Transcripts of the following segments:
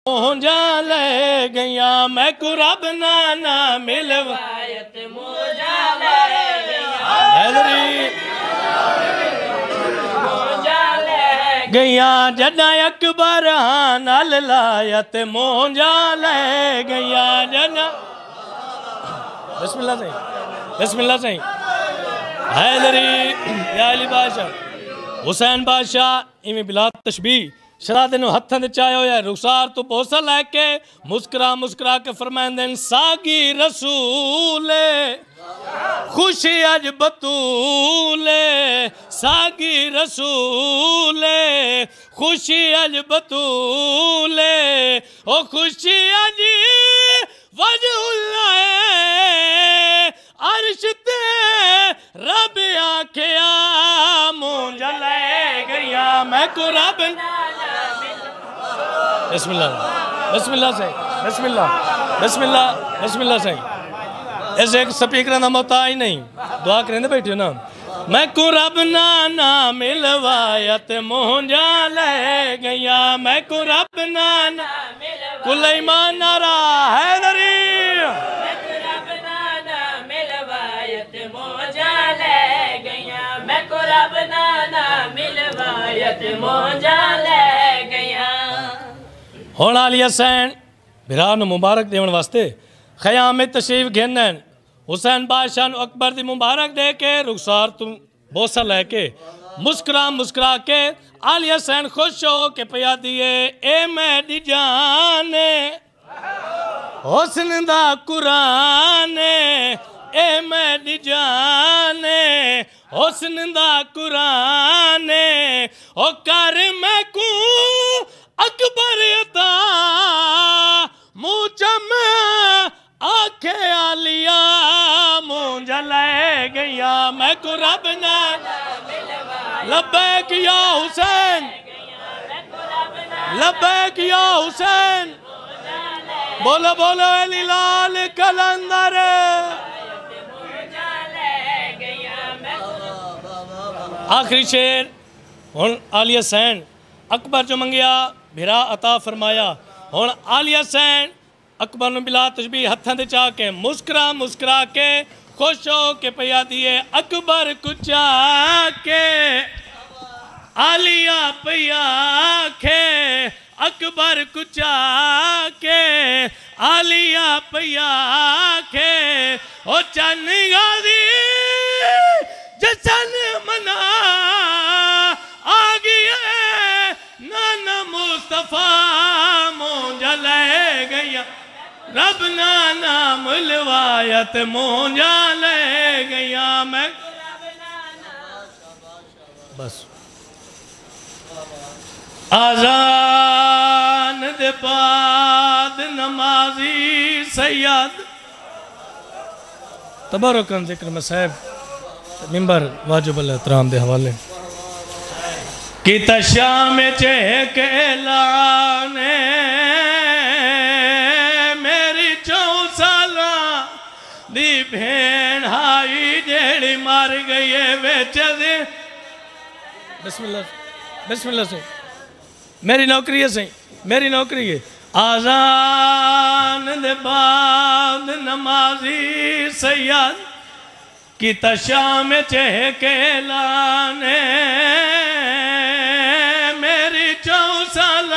मोजा ले गया मैं को रब ना मिलवायत मोजा ले गया जदा अकबर नाल लायत मोजा ले गया जदा बिस्मिल्लाह सही हैदरी या अली बादशाह हुसैन बादशाह इवें बिला तशबीह शरा तेन हथां दे चाहे होया रुखसार तो बोसा लैके मुस्करा मुस्करा के फरमांदे सागी रसूले खुशी अज बतूले सागी रसूले खुशी अज बतूले ओ खुशी अज वजहुल्लाह अर्श ते रब आखिया मुंजा ले गया मैं को रब बिस्मिल्लाह सही ऐसे एक स्पीकर ना मोहताज नहीं दुआ करें बैठे ना मैं को रब ना मिलवाया ते मुंजा ले गया मैं को रब ना कुल ईमान नारा हैदरी हुण अली हुसैन बिरा नूं मुबारक देवन वास्ते ख़याम में तशरीफ घेनन हुसैन बादशाह नूं अकबर दी मुबारक दे के रुखसार तू बोसा लैके मुस्करा मुस्करा के अली हुसैन खुश हो के पिया दिए ए मेरी जान हुस्न दा कुरान ए मेरी जान हुस्न दा कुरान ओ कर मैं को अकबर अता मुझम आखे आलिया मुंजा ले गया मैं को रब ना लब्बैक या हुसैन लब्बैक या हुसैन बोलो बोलो अली लाल कलंदर आखिरी शेर हुण अली हुसैन अकबर जो मंगिया भिरा अता फरमाया हुण अली हुसैन अकबर नूं बिला तशबीह हथां दे चा के मुस्करा मुस्करा के खुश हो के पिया दिए अकबर कुचा के आलिया पिया खे अकबर कुचा के आलिया पिया खे ओ चन गादी जसन मना आ गया नाना मुस्तफा मुंजा ले गया रब नाना मिलवायत मुंजा ले गया मैं बस आजान दे बाद नमाजी सैयद तबारकन जिक्र में साहब मिंबर वाजिबुल एहतराम दे हवाले किता शाम चेक लाने मेरी 4 साल दी भेण हाई जेड़ी मर गई बेच दे बिस्मिल्लाह से मेरी नौकरी है सही मेरी नौकरी है आजान दे बाद नमाजी सैयद किता शाम चेक लाने मेरी 4 साल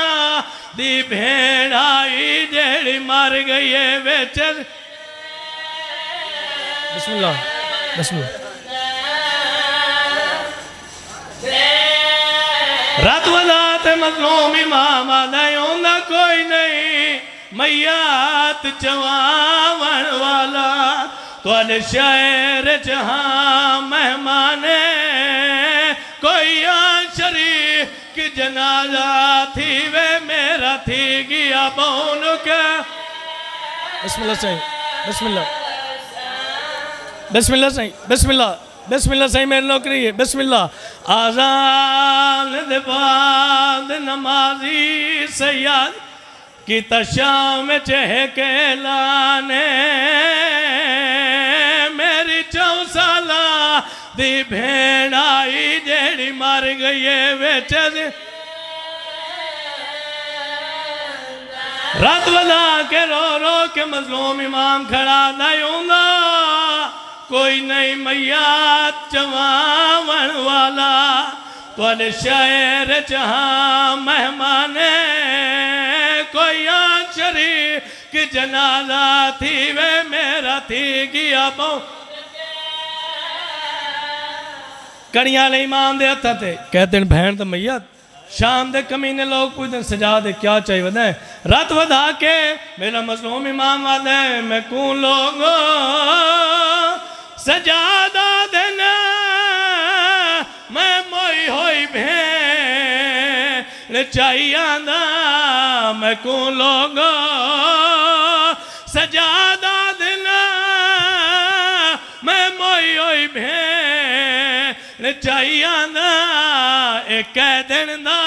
दी भेड़ आई जेड़ी मर गई है बेच बिस्मिल्लाह रात वदात मजलूम इमाम आदा कोई नहीं मैयात चवावन वाला तुआले शहर जहाँ मेहमाने कोई शरीफ की जनाजा थी वे मेरा थी गया बोन के बिस्मिल्लाह सही मेरी नौकरी है बिस्मिल्लाह आजान दे बाद नमाजी सैयद की तशाम चहके लाने मेरी 4 साल दी भेड़ आई जेड़ी मर गई बेच रात वधा के रो रो के मजलूम इमाम खड़ा नहीं होंदा कोई नहीं मैया चवावन वाला तुहाडे शहर जहाँ मेहमान कोई आचरी कि जनाजा थी वे मेरा थी गया पाऊं कड़ियां ले इमाम दे हत्था ते कहते हैं भैन तो मैया शाम दे कमीने लोग पूछते सजा दे क्या चाहिए वधा रात वधा के मेरा मजलूम इमाम वादे मैं कौन लोगो सजादा देना मैं मोई होई भेड़ चाहिए मैं कौन लोगो सजादा देना मैं मोई होई भेड़ चाहिए एक दिन दा